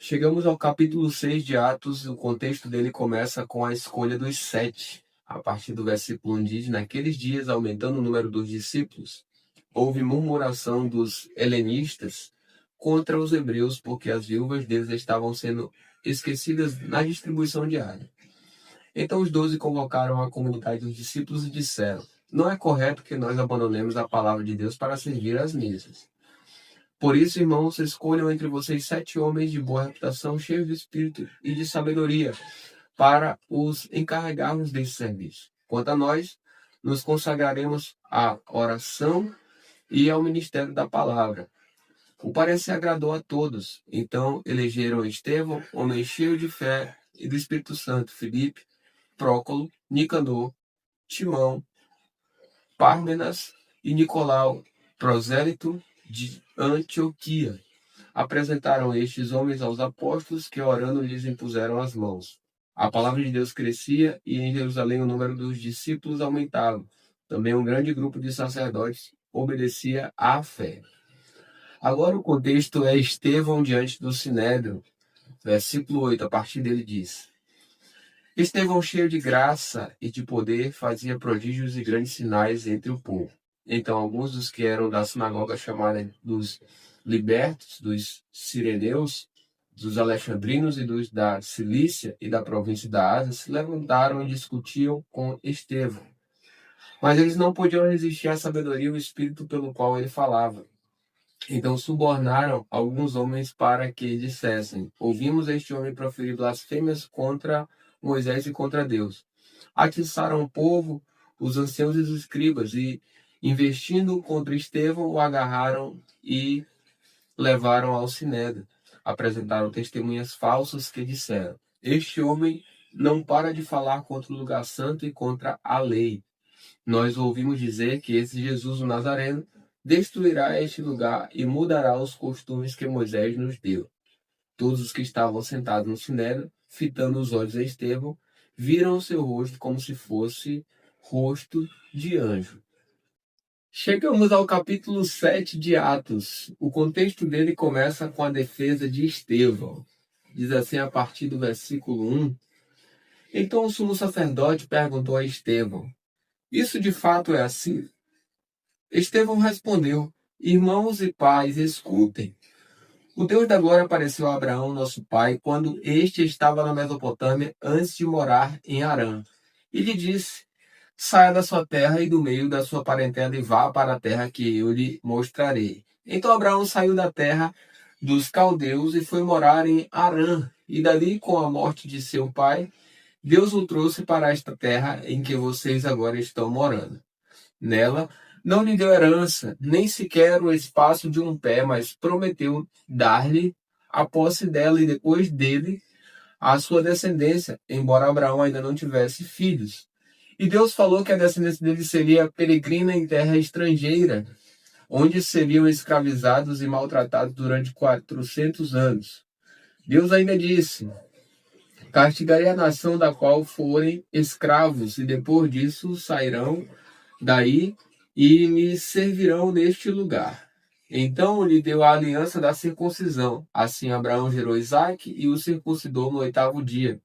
Chegamos ao capítulo 6 de Atos, o contexto dele começa com a escolha dos 7. A partir do versículo 1 diz: Naqueles dias, aumentando o número dos discípulos, houve murmuração dos helenistas contra os hebreus, porque as viúvas deles estavam sendo esquecidas na distribuição diária. Então os 12 convocaram a comunidade dos discípulos e disseram: Não é correto que nós abandonemos a palavra de Deus para servir às mesas. Por isso, irmãos, escolham entre vocês 7 homens de boa reputação, cheios de espírito e de sabedoria, para os encarregarmos desse serviço. Quanto a nós, nos consagraremos à oração e ao ministério da palavra. O parecer agradou a todos. Então elegeram Estevão, homem cheio de fé e do Espírito Santo, Filipe, Prócolo, Nicanor, Timão, Pármenas e Nicolau, prosélito de Antioquia. Apresentaram estes homens aos apóstolos, que orando lhes impuseram as mãos. A palavra de Deus crescia e em Jerusalém o número dos discípulos aumentava. Também um grande grupo de sacerdotes obedecia à fé. Agora o contexto é Estevão diante do Sinédrio. Versículo 8, a partir dele diz: Estevão, cheio de graça e de poder, fazia prodígios e grandes sinais entre o povo. Então alguns dos que eram da sinagoga chamada dos libertos, dos sireneus, dos alexandrinos e dos da Cilícia e da província da Ásia se levantaram e discutiam com Estevão. Mas eles não podiam resistir à sabedoria e ao espírito pelo qual ele falava. Então subornaram alguns homens para que dissessem: Ouvimos este homem proferir blasfêmias contra Moisés e contra Deus. Atiçaram o povo, os anciãos e os escribas, e, investindo contra Estevão, o agarraram e levaram ao Sinédrio. Apresentaram testemunhas falsas que disseram: Este homem não para de falar contra o lugar santo e contra a lei. Nós ouvimos dizer que esse Jesus, o Nazareno, destruirá este lugar e mudará os costumes que Moisés nos deu. Todos os que estavam sentados no sinédrio, fitando os olhos a Estevão, viram o seu rosto como se fosse rosto de anjo. Chegamos ao capítulo 7 de Atos. O contexto dele começa com a defesa de Estevão. Diz assim a partir do versículo 1. Então o sumo sacerdote perguntou a Estevão: Isso de fato é assim? Estevão respondeu: Irmãos e pais, escutem. O Deus da glória apareceu a Abraão, nosso pai, quando este estava na Mesopotâmia, antes de morar em Harã. E lhe disse: Saia da sua terra e do meio da sua parentela e vá para a terra que eu lhe mostrarei. Então Abraão saiu da terra dos caldeus e foi morar em Harã. E dali, com a morte de seu pai, Deus o trouxe para esta terra em que vocês agora estão morando. Nela, não lhe deu herança, nem sequer o espaço de um pé, mas prometeu dar-lhe a posse dela e depois dele a sua descendência, embora Abraão ainda não tivesse filhos. E Deus falou que a descendência dele seria peregrina em terra estrangeira, onde seriam escravizados e maltratados durante 400 anos. Deus ainda disse: Castigarei a nação da qual forem escravos, e depois disso sairão daí e me servirão neste lugar. Então lhe deu a aliança da circuncisão. Assim Abraão gerou Isaque e o circuncidou no 8º dia.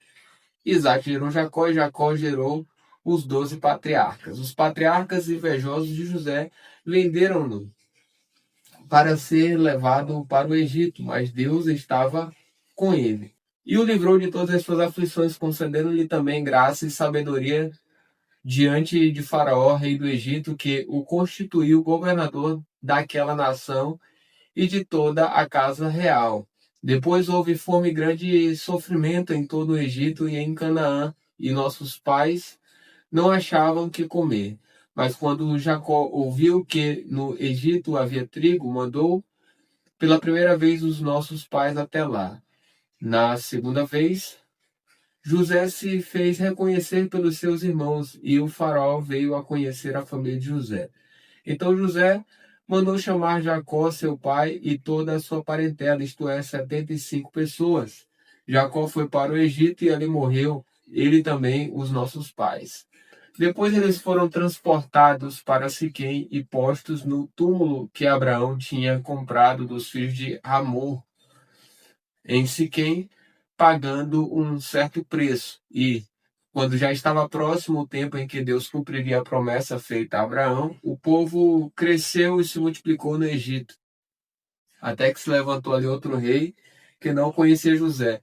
Isaque gerou Jacó e Jacó gerou os 12 patriarcas. Os patriarcas invejosos de José venderam-no para ser levado para o Egito, mas Deus estava com ele. E o livrou de todas as suas aflições, concedendo-lhe também graça e sabedoria diante de Faraó, rei do Egito, que o constituiu governador daquela nação e de toda a casa real. Depois houve fome grande e sofrimento em todo o Egito e em Canaã, e nossos pais não achavam que comer. Mas quando Jacó ouviu que no Egito havia trigo, mandou pela primeira vez os nossos pais até lá. Na segunda vez, José se fez reconhecer pelos seus irmãos, e o faraó veio a conhecer a família de José. Então José mandou chamar Jacó, seu pai, e toda a sua parentela, isto é, 75 pessoas. Jacó foi para o Egito e ali morreu, ele também, os nossos pais. Depois eles foram transportados para Siquém e postos no túmulo que Abraão tinha comprado dos filhos de Hamor, em Siquém, pagando um certo preço. E, quando já estava próximo o tempo em que Deus cumpriria a promessa feita a Abraão, o povo cresceu e se multiplicou no Egito, até que se levantou ali outro rei que não conhecia José.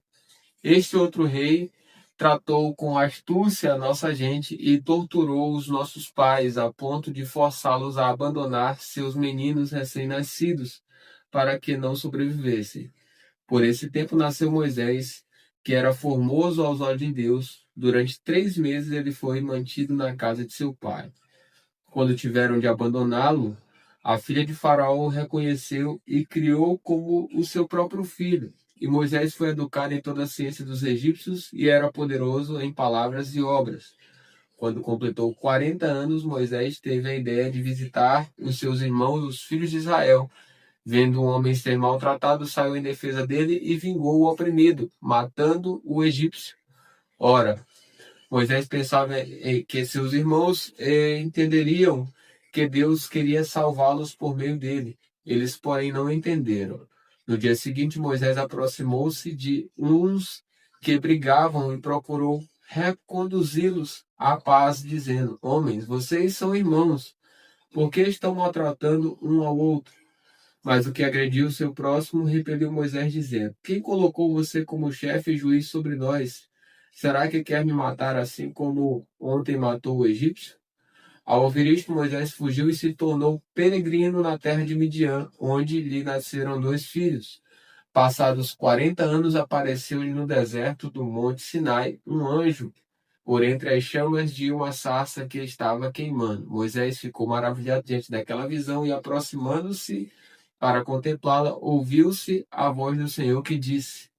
Este outro rei tratou com astúcia a nossa gente e torturou os nossos pais a ponto de forçá-los a abandonar seus meninos recém-nascidos para que não sobrevivessem. Por esse tempo nasceu Moisés, que era formoso aos olhos de Deus. Durante 3 meses ele foi mantido na casa de seu pai. Quando tiveram de abandoná-lo, a filha de Faraó o reconheceu e criou como o seu próprio filho. E Moisés foi educado em toda a ciência dos egípcios e era poderoso em palavras e obras. Quando completou 40 anos, Moisés teve a ideia de visitar os seus irmãos, os filhos de Israel. Vendo um homem ser maltratado, saiu em defesa dele e vingou o oprimido, matando o egípcio. Ora, Moisés pensava que seus irmãos entenderiam que Deus queria salvá-los por meio dele. Eles, porém, não entenderam. No dia seguinte, Moisés aproximou-se de uns que brigavam e procurou reconduzi-los à paz, dizendo: Homens, vocês são irmãos, por que estão maltratando um ao outro? Mas o que agrediu o seu próximo repeliu Moisés, dizendo: Quem colocou você como chefe e juiz sobre nós? Será que quer me matar assim como ontem matou o egípcio? Ao ouvir isto, Moisés fugiu e se tornou peregrino na terra de Midian, onde lhe nasceram 2 filhos. Passados 40 anos, apareceu-lhe no deserto do monte Sinai um anjo, por entre as chamas de uma sarça que estava queimando. Moisés ficou maravilhado diante daquela visão e, aproximando-se para contemplá-la, ouviu-se a voz do Senhor que disse: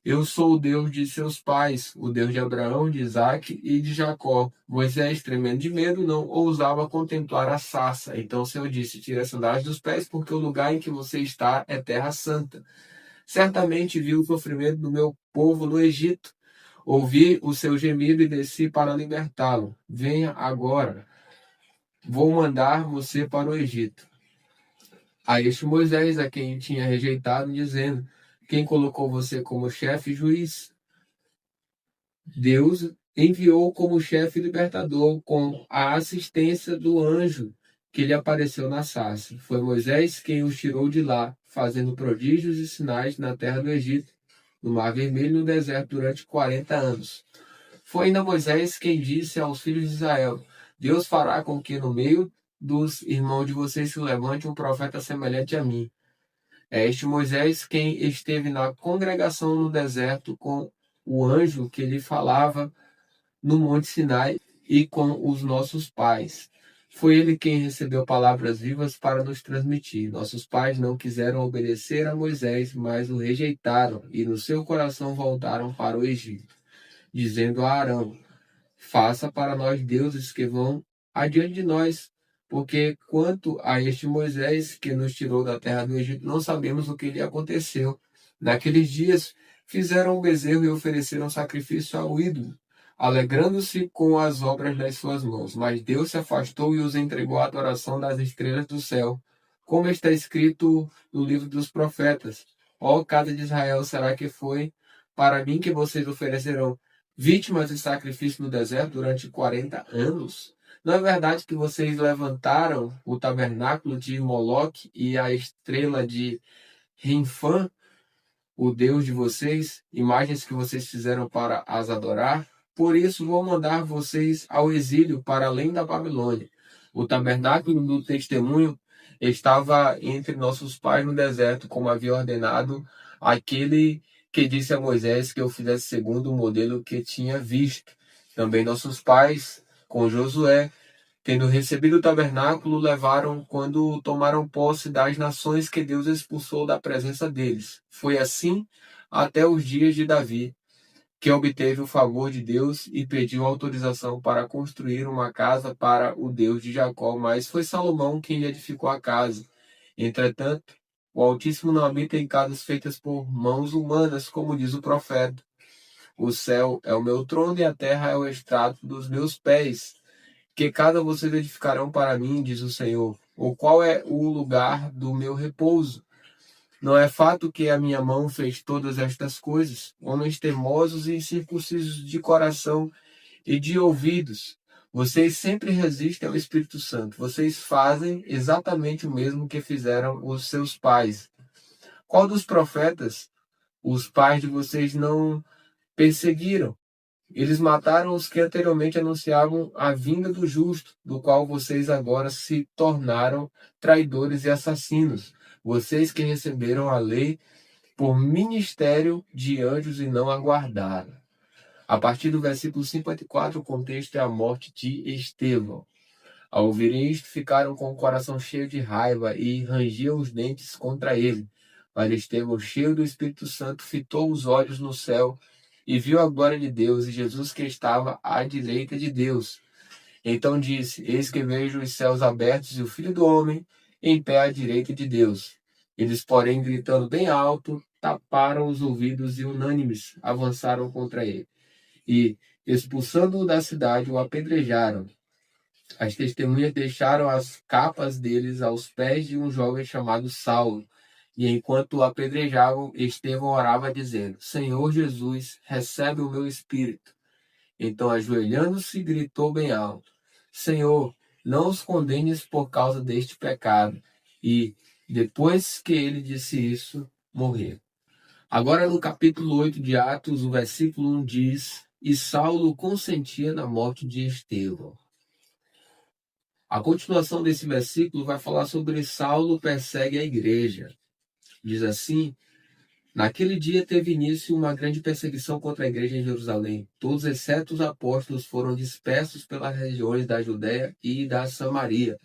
Eu sou o Deus de seus pais, o Deus de Abraão, de Isaque e de Jacó. Moisés, tremendo de medo, não ousava contemplar a sarça. Então o Senhor disse: Tire as sandálias dos pés, porque o lugar em que você está é terra santa. Certamente vi o sofrimento do meu povo no Egito. Ouvi o seu gemido e desci para libertá-lo. Venha agora, vou mandar você para o Egito. A este Moisés, a quem tinha rejeitado, dizendo: Quem colocou você como chefe e juiz? Deus enviou como chefe e libertador com a assistência do anjo que lhe apareceu na sarça. Foi Moisés quem os tirou de lá, fazendo prodígios e sinais na terra do Egito, no Mar Vermelho e no deserto durante 40 anos. Foi ainda Moisés quem disse aos filhos de Israel: Deus fará com que no meio dos irmãos de vocês se levante um profeta semelhante a mim. É este Moisés quem esteve na congregação no deserto com o anjo que lhe falava no Monte Sinai e com os nossos pais. Foi ele quem recebeu palavras vivas para nos transmitir. Nossos pais não quiseram obedecer a Moisés, mas o rejeitaram e no seu coração voltaram para o Egito, dizendo a Arão: Faça para nós deuses que vão adiante de nós, porque quanto a este Moisés que nos tirou da terra do Egito, não sabemos o que lhe aconteceu. Naqueles dias fizeram um bezerro e ofereceram sacrifício ao ídolo, alegrando-se com as obras das suas mãos. Mas Deus se afastou e os entregou à adoração das estrelas do céu, como está escrito no livro dos profetas: Ó casa de Israel, será que foi para mim que vocês oferecerão vítimas de sacrifício no deserto durante 40 anos? Não é verdade que vocês levantaram o tabernáculo de Moloque e a estrela de Renfã, o Deus de vocês, imagens que vocês fizeram para as adorar? Por isso vou mandar vocês ao exílio para além da Babilônia. O tabernáculo do testemunho estava entre nossos pais no deserto, como havia ordenado aquele que disse a Moisés que eu fizesse segundo o modelo que tinha visto. Também nossos pais, com Josué, tendo recebido o tabernáculo, levaram quando tomaram posse das nações que Deus expulsou da presença deles. Foi assim até os dias de Davi, que obteve o favor de Deus e pediu autorização para construir uma casa para o Deus de Jacó, mas foi Salomão quem lhe edificou a casa. Entretanto, o Altíssimo não habita em casas feitas por mãos humanas, como diz o profeta. O céu é o meu trono e a terra é o estrado dos meus pés. Que casa vocês edificarão para mim, diz o Senhor? Ou qual é o lugar do meu repouso? Não é fato que a minha mão fez todas estas coisas? Homens teimosos e incircuncisos de coração e de ouvidos. Vocês sempre resistem ao Espírito Santo. Vocês fazem exatamente o mesmo que fizeram os seus pais. Qual dos profetas os pais de vocês não perseguiram? Eles mataram os que anteriormente anunciavam a vinda do justo, do qual vocês agora se tornaram traidores e assassinos. Vocês que receberam a lei por ministério de anjos e não aguardaram. A partir do versículo 54, o contexto é a morte de Estevão. Ao ouvirem isto, ficaram com o coração cheio de raiva e rangiam os dentes contra ele. Mas Estevão, cheio do Espírito Santo, fitou os olhos no céu e viu a glória de Deus e Jesus que estava à direita de Deus. Então disse: Eis que vejo os céus abertos e o Filho do Homem em pé à direita de Deus. Eles, porém, gritando bem alto, taparam os ouvidos e unânimes avançaram contra ele. E, expulsando-o da cidade, o apedrejaram. As testemunhas deixaram as capas deles aos pés de um jovem chamado Saulo. E enquanto o apedrejavam, Estevão orava, dizendo: Senhor Jesus, recebe o meu espírito. Então, ajoelhando-se, gritou bem alto: Senhor, não os condenes por causa deste pecado. E, depois que ele disse isso, morreu. Agora, no capítulo 8 de Atos, o versículo 1 diz: E Saulo consentia na morte de Estevão. A continuação desse versículo vai falar sobre Saulo persegue a igreja. Diz assim: Naquele dia teve início uma grande perseguição contra a igreja em Jerusalém. Todos, exceto os apóstolos, foram dispersos pelas regiões da Judéia e da Samaria.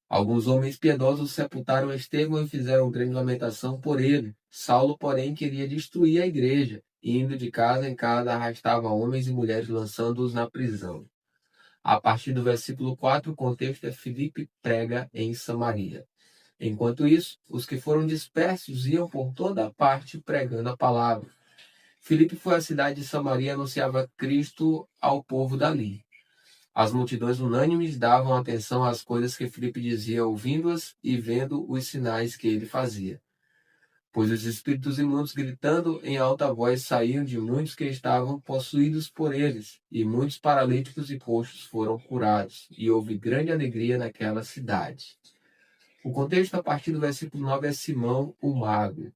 Alguns homens piedosos sepultaram Estevão e fizeram grande lamentação por ele. Saulo, porém, queria destruir a igreja. Indo de casa em casa, arrastava homens e mulheres, lançando-os na prisão. A partir do versículo 4, o contexto é Filipe prega em Samaria. Enquanto isso, os que foram dispersos iam por toda parte pregando a palavra. Filipe foi à cidade de Samaria e anunciava Cristo ao povo dali. As multidões unânimes davam atenção às coisas que Filipe dizia, ouvindo-as e vendo os sinais que ele fazia. Pois os espíritos imundos, gritando em alta voz, saíam de muitos que estavam possuídos por eles, e muitos paralíticos e coxos foram curados, e houve grande alegria naquela cidade. O contexto a partir do versículo 9 é Simão, o mago.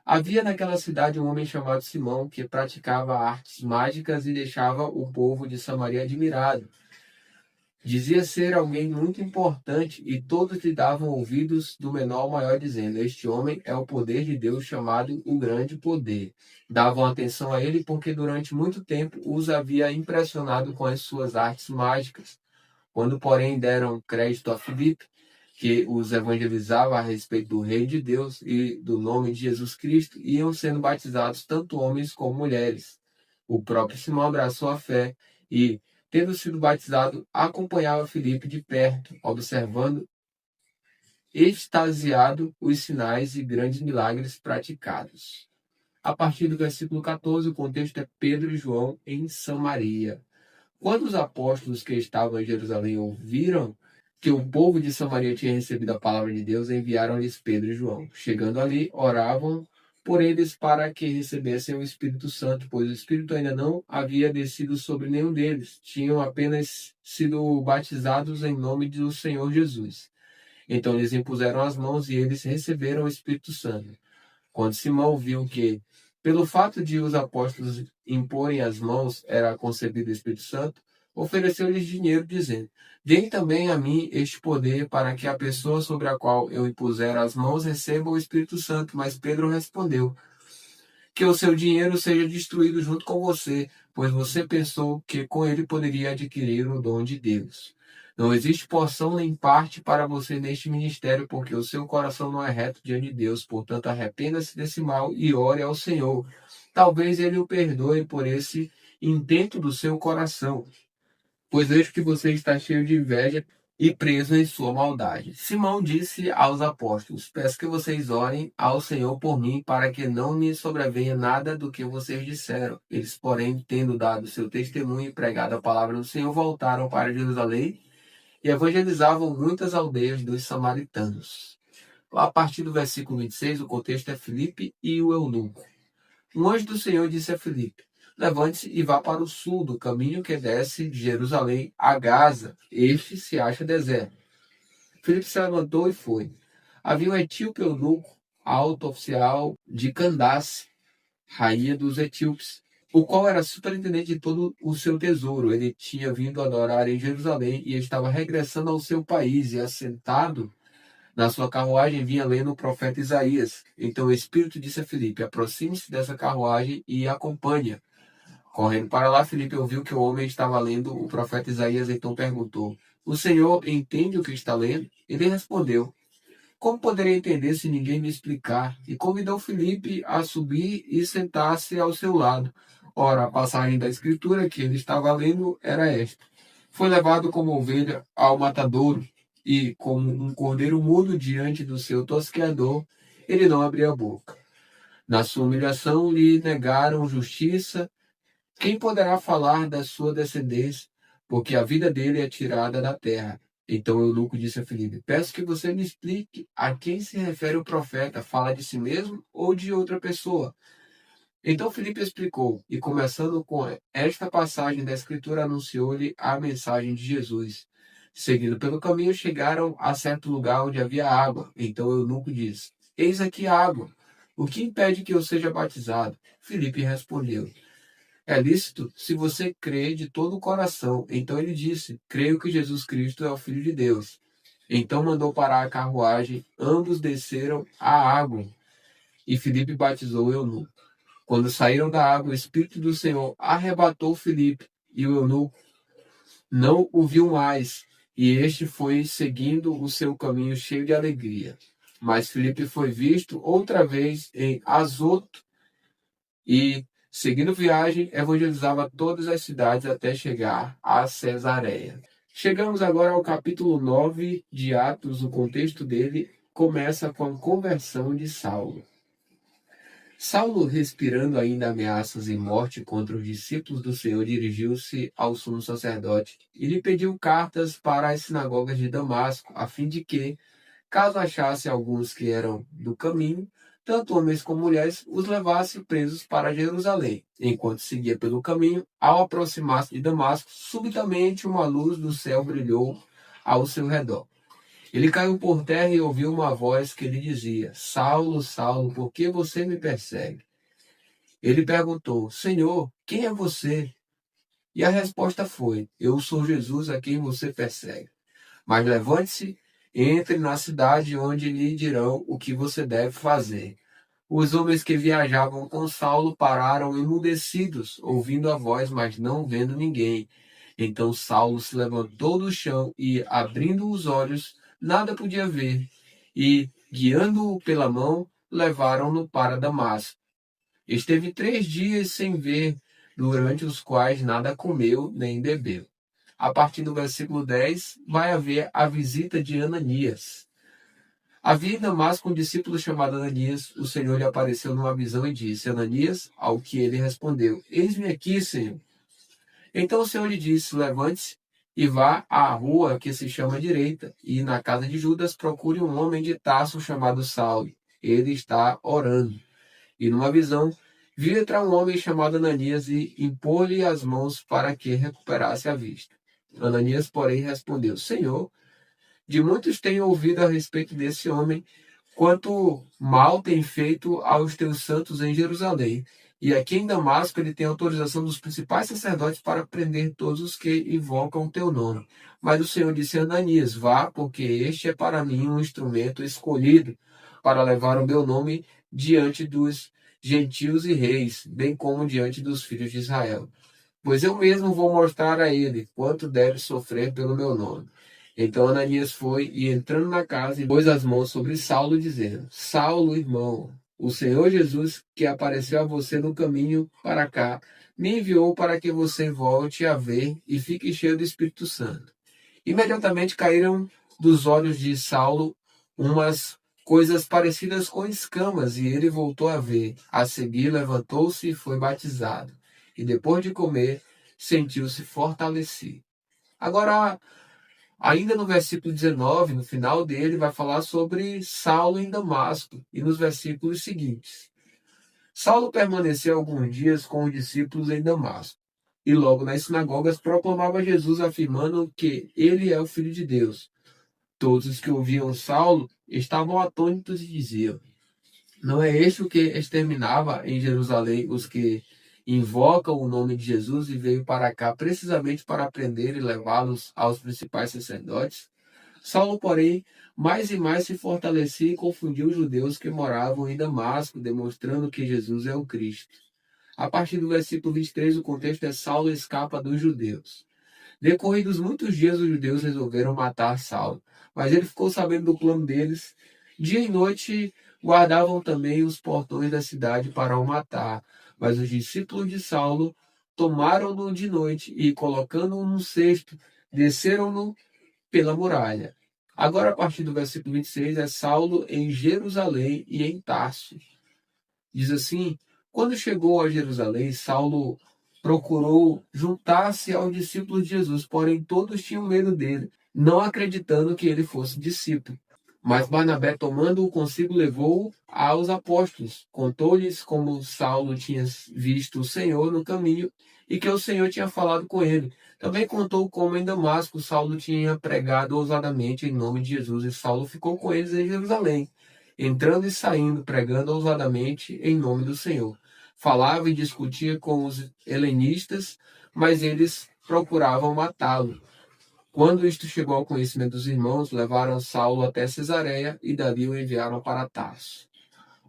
Havia naquela cidade um homem chamado Simão, que praticava artes mágicas e deixava o povo de Samaria admirado. Dizia ser alguém muito importante e todos lhe davam ouvidos do menor ao maior, dizendo: Este homem é o poder de Deus chamado o grande poder. Davam atenção a ele porque durante muito tempo os havia impressionado com as suas artes mágicas. Quando, porém, deram crédito a Filipe, que os evangelizava a respeito do reino de Deus e do nome de Jesus Cristo, iam sendo batizados tanto homens como mulheres. O próprio Simão abraçou a fé e, tendo sido batizado, acompanhava Filipe de perto, observando extasiado os sinais e grandes milagres praticados. A partir do versículo 14, o contexto é Pedro e João em Samaria. Quando os apóstolos que estavam em Jerusalém ouviram que o povo de Samaria tinha recebido a palavra de Deus, enviaram-lhes Pedro e João. Chegando ali, oravam por eles para que recebessem o Espírito Santo, pois o Espírito ainda não havia descido sobre nenhum deles. Tinham apenas sido batizados em nome do Senhor Jesus. Então eles impuseram as mãos e eles receberam o Espírito Santo. Quando Simão viu que, pelo fato de os apóstolos imporem as mãos, era concebido o Espírito Santo, ofereceu-lhes dinheiro, dizendo: Deem também a mim este poder para que a pessoa sobre a qual eu impuser as mãos receba o Espírito Santo. Mas Pedro respondeu: Que o seu dinheiro seja destruído junto com você, pois você pensou que com ele poderia adquirir o dom de Deus. Não existe porção nem parte para você neste ministério, porque o seu coração não é reto diante de Deus. Portanto, arrependa-se desse mal e ore ao Senhor. Talvez ele o perdoe por esse intento do seu coração, pois vejo que você está cheio de inveja e preso em sua maldade. Simão disse aos apóstolos: Peço que vocês orem ao Senhor por mim, para que não me sobrevenha nada do que vocês disseram. Eles, porém, tendo dado seu testemunho e pregado a palavra do Senhor, voltaram para Jerusalém e evangelizavam muitas aldeias dos samaritanos. A partir do versículo 26, o contexto é Filipe e o eunuco. Um anjo do Senhor disse a Filipe: levante-se e vá para o sul, do caminho que desce de Jerusalém a Gaza. Este se acha deserto. Filipe se levantou e foi. Havia um etíope eunuco, alto oficial de Candace, rainha dos etíopes, o qual era superintendente de todo o seu tesouro. Ele tinha vindo adorar em Jerusalém e estava regressando ao seu país, e assentado na sua carruagem vinha lendo o profeta Isaías. Então o Espírito disse a Filipe: aproxime-se dessa carruagem e acompanhe-a. Correndo para lá, Filipe ouviu que o homem estava lendo o profeta Isaías, então perguntou: o Senhor entende o que está lendo? Ele respondeu: como poderia entender se ninguém me explicar? E convidou Filipe a subir e sentar-se ao seu lado. Ora, a passagem da escritura que ele estava lendo era esta: foi levado como ovelha ao matadouro, e como um cordeiro mudo diante do seu tosqueador, ele não abria a boca. Na sua humilhação lhe negaram justiça. Quem poderá falar da sua descendência? Porque a vida dele é tirada da terra. Então o eunuco disse a Filipe: peço que você me explique a quem se refere o profeta. Fala de si mesmo ou de outra pessoa? Então Filipe explicou, e começando com esta passagem da Escritura, anunciou-lhe a mensagem de Jesus. Seguindo pelo caminho, chegaram a certo lugar onde havia água. Então o eunuco disse: eis aqui a água. O que impede que eu seja batizado? Filipe respondeu: é lícito se você crê de todo o coração. Então ele disse: creio que Jesus Cristo é o Filho de Deus. Então mandou parar a carruagem, ambos desceram à água, e Filipe batizou o eunuco. Quando saíram da água, o Espírito do Senhor arrebatou Filipe, e o eunuco não o viu mais, e este foi seguindo o seu caminho cheio de alegria. Mas Filipe foi visto outra vez em Azoto, e, seguindo viagem, evangelizava todas as cidades até chegar a Cesareia. Chegamos agora ao capítulo 9 de Atos. O contexto dele começa com a conversão de Saulo. Saulo, respirando ainda ameaças e morte contra os discípulos do Senhor, dirigiu-se ao sumo sacerdote e lhe pediu cartas para as sinagogas de Damasco, a fim de que, caso achasse alguns que eram do caminho, tanto homens como mulheres, os levasse presos para Jerusalém. Enquanto seguia pelo caminho, ao aproximar-se de Damasco, subitamente uma luz do céu brilhou ao seu redor. Ele caiu por terra e ouviu uma voz que lhe dizia: Saulo, Saulo, por que você me persegue? Ele perguntou: Senhor, quem é você? E a resposta foi: eu sou Jesus a quem você persegue. Mas levante-se, entre na cidade onde lhe dirão o que você deve fazer. Os homens que viajavam com Saulo pararam emudecidos, ouvindo a voz, mas não vendo ninguém. Então Saulo se levantou do chão e, abrindo os olhos, nada podia ver. E, guiando-o pela mão, levaram-no para Damasco. Esteve 3 dias sem ver, durante os quais nada comeu nem bebeu. A partir do versículo 10, vai haver a visita de Ananias. Havia em Damasco um discípulo chamado Ananias. O Senhor lhe apareceu numa visão e disse: Ananias, ao que ele respondeu: eis-me aqui, Senhor. Então o Senhor lhe disse: levante-se e vá à rua que se chama Direita, e na casa de Judas procure um homem de Tarso chamado Saulo. Ele está orando. E numa visão, viu entrar um homem chamado Ananias e impor-lhe as mãos para que recuperasse a vista. Ananias, porém, respondeu: Senhor, de muitos tenho ouvido a respeito desse homem, quanto mal tem feito aos teus santos em Jerusalém. E aqui em Damasco ele tem autorização dos principais sacerdotes para prender todos os que invocam o teu nome. Mas o Senhor disse a Ananias: vá, porque este é para mim um instrumento escolhido para levar o meu nome diante dos gentios e reis, bem como diante dos filhos de Israel. Pois eu mesmo vou mostrar a ele quanto deve sofrer pelo meu nome. Então Ananias foi e, entrando na casa, pôs as mãos sobre Saulo, dizendo: Saulo, irmão, o Senhor Jesus, que apareceu a você no caminho para cá, me enviou para que você volte a ver e fique cheio do Espírito Santo. Imediatamente caíram dos olhos de Saulo umas coisas parecidas com escamas, e ele voltou a ver. A seguir, levantou-se e foi batizado. E depois de comer, sentiu-se fortalecido. Agora, Ainda no versículo 19, no final dele, vai falar sobre Saulo em Damasco, e nos versículos seguintes. Saulo permaneceu alguns dias com os discípulos em Damasco, e logo nas sinagogas proclamava Jesus, afirmando que ele é o Filho de Deus. Todos os que ouviam Saulo estavam atônitos e diziam: não é este o que exterminava em Jerusalém os que invocam o nome de Jesus e veio para cá precisamente para prender e levá-los aos principais sacerdotes? Saulo, porém, mais e mais se fortalecia e confundiu os judeus que moravam em Damasco, demonstrando que Jesus é o Cristo. A partir do versículo 23, o contexto é: Saulo escapa dos judeus. Decorridos muitos dias, os judeus resolveram matar Saulo, mas ele ficou sabendo do plano deles. Dia e noite guardavam também os portões da cidade para o matar. Mas os discípulos de Saulo tomaram-no de noite e, colocando-o num cesto, desceram-no pela muralha. Agora, a partir do versículo 26, é Saulo em Jerusalém e em Tarso. Diz assim: quando chegou a Jerusalém, Saulo procurou juntar-se aos discípulos de Jesus, porém todos tinham medo dele, não acreditando que ele fosse discípulo. Mas Barnabé, tomando-o consigo, levou-o aos apóstolos. Contou-lhes como Saulo tinha visto o Senhor no caminho e que o Senhor tinha falado com ele. Também contou como em Damasco Saulo tinha pregado ousadamente em nome de Jesus, e Saulo ficou com eles em Jerusalém, entrando e saindo, pregando ousadamente em nome do Senhor. Falava e discutia com os helenistas, mas eles procuravam matá-lo. Quando isto chegou ao conhecimento dos irmãos, levaram Saulo até Cesareia e dali o enviaram para Tarso.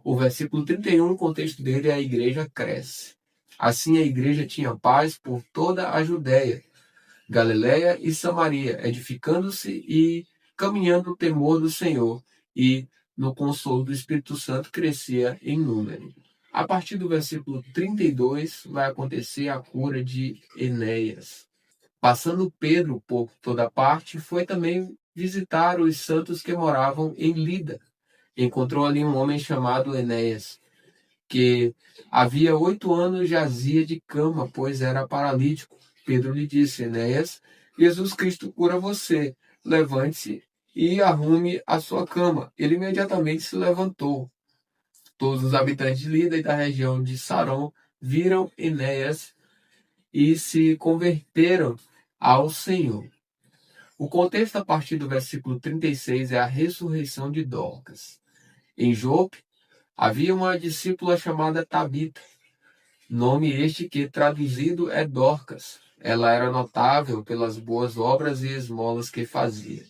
O versículo 31, o contexto dele é: a igreja cresce. Assim a igreja tinha paz por toda a Judéia, Galiléia e Samaria, edificando-se e caminhando no temor do Senhor, e no consolo do Espírito Santo crescia em número. A partir do versículo 32 vai acontecer a cura de Enéas. Passando Pedro por toda parte, foi também visitar os santos que moravam em Lida. Encontrou ali um homem chamado Enéas, que havia 8 anos jazia de cama, pois era paralítico. Pedro lhe disse: Enéas, Jesus Cristo cura você. Levante-se e arrume a sua cama. Ele imediatamente se levantou. Todos os habitantes de Lida e da região de Saron viram Enéas e se converteram ao Senhor. O contexto a partir do versículo 36 é a ressurreição de Dorcas. Em Jope, havia uma discípula chamada Tabita, nome este que traduzido é Dorcas. Ela era notável pelas boas obras e esmolas que fazia.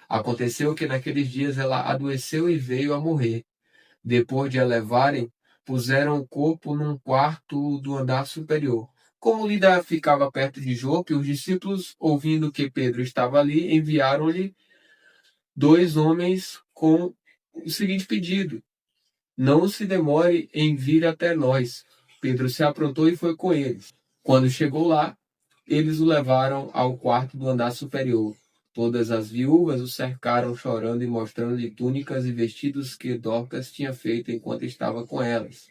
Aconteceu que naqueles dias ela adoeceu e veio a morrer. Depois de a levarem, puseram o corpo num quarto do andar superior. Como Lida ficava perto de Jope, os discípulos, ouvindo que Pedro estava ali, enviaram-lhe 2 homens com o seguinte pedido: não se demore em vir até nós. Pedro se aprontou e foi com eles. Quando chegou lá, eles o levaram ao quarto do andar superior. Todas as viúvas o cercaram chorando e mostrando-lhe túnicas e vestidos que Dorcas tinha feito enquanto estava com elas.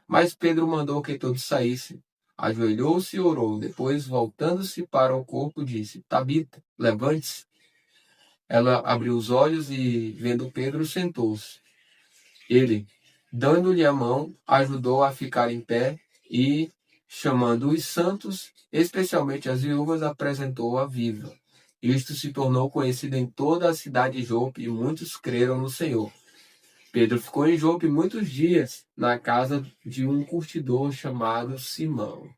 Mas Pedro mandou que todos saíssem. Ajoelhou-se e orou. Depois, voltando-se para o corpo, disse: Tabita, levante-se. Ela abriu os olhos e, vendo Pedro, sentou-se. Ele, dando-lhe a mão, ajudou a ficar em pé e, chamando os santos, especialmente as viúvas, apresentou-a viva. Isto se tornou conhecido em toda a cidade de Jope e muitos creram no Senhor. Pedro ficou em Jope muitos dias, na casa de um curtidor chamado Simão.